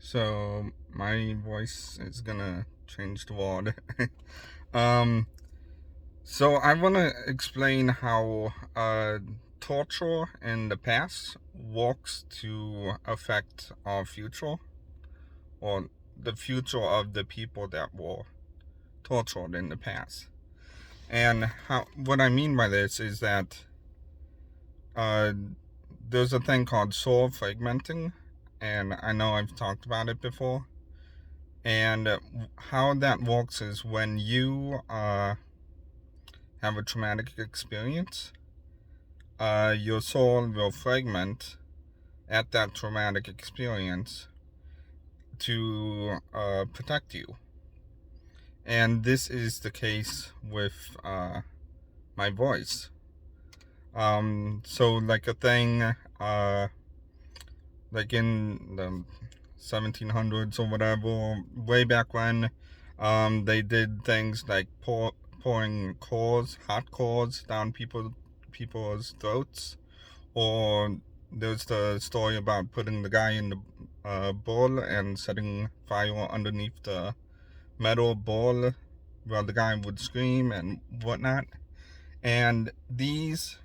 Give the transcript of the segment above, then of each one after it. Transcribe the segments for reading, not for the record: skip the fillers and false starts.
So my voice is gonna change the world. um, so I wanna explain how torture in the past works to affect our future, or the future of the people that were tortured in the past. And what I mean by this is that uh, there's a thing called soul fragmenting, and I know I've talked about it before. And how that works is when you have a traumatic experience, your soul will fragment at that traumatic experience to protect you. And this is the case with my voice. So like a thing, like in the 1700s or whatever, way back when, they did things like pouring hot cores down people's throats, or there's the story about putting the guy in the bowl and setting fire underneath the metal bowl while the guy would scream and whatnot. And these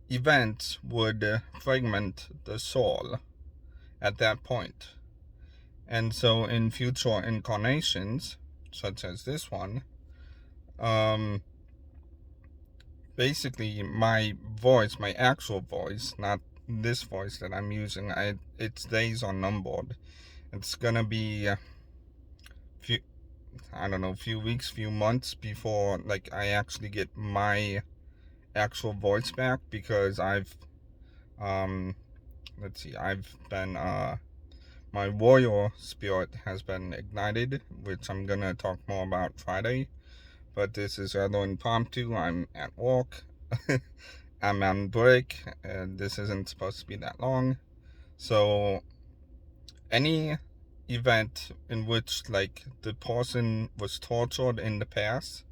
events would fragment the soul at that point. And so in future incarnations, such as this one, basically my voice, my actual voice, not this voice that I'm using, its days are numbered. It's gonna be few weeks, few months before like I actually get my actual voice back, because I've I've been my warrior spirit has been ignited, which I'm gonna talk more about Friday. But this is rather impromptu. I'm at work. I'm on break, and this isn't supposed to be that long. So any event in which like the person was tortured in the past,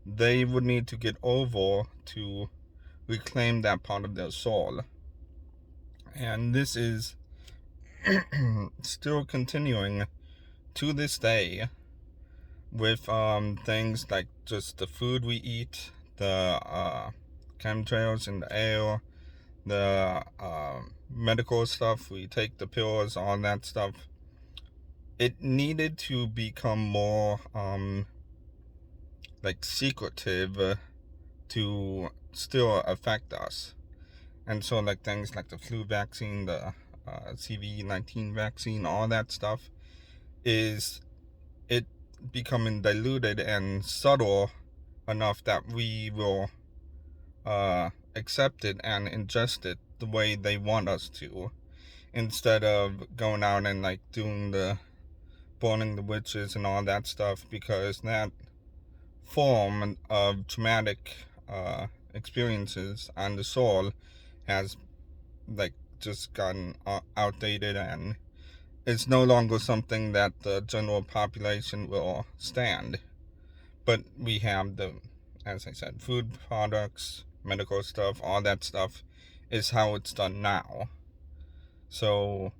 they would need to get over to reclaim that part of their soul. And this is still continuing to this day with things like just the food we eat, the chemtrails in the air, the medical stuff we take, the pills, all that stuff. It needed to become more like secretive to still affect us. And so like things like the flu vaccine, the CV-19 vaccine, all that stuff, is it becoming diluted and subtle enough that we will accept it and ingest it the way they want us to, instead of going out and like doing the burning the witches and all that stuff, because that form of traumatic experiences on the soul has like just gotten outdated, and it's no longer something that the general population will stand. But we have as I said, food products, medical stuff, all that stuff is how it's done now. So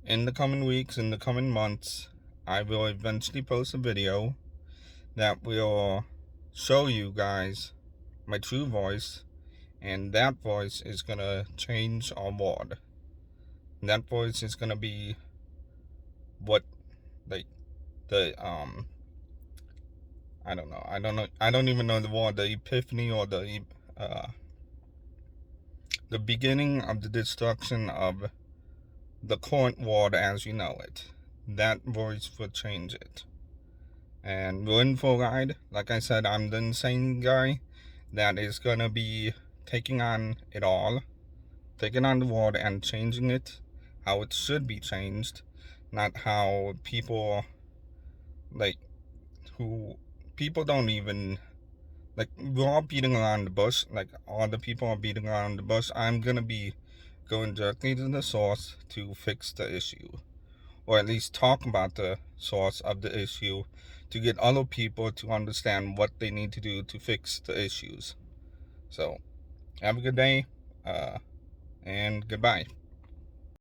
in the coming weeks, in the coming months, I will eventually post a video that will show you guys my true voice, and that voice is gonna change our world. That voice is gonna be what like the I don't know. I don't even know the word. The epiphany, or the beginning of the destruction of the current world as you know it. That voice will change it. And we're in for a ride. Like I said, I'm the insane guy that is gonna be taking on it all, taking on the world and changing it how it should be changed, not how people like who people don't even like. We're all beating around the bush. Like all the people are beating around the bush. I'm gonna be going directly to the source to fix the issue, or at least talk about the source of the issue, to get other people to understand what they need to do to fix the issues. So have a good day, and goodbye.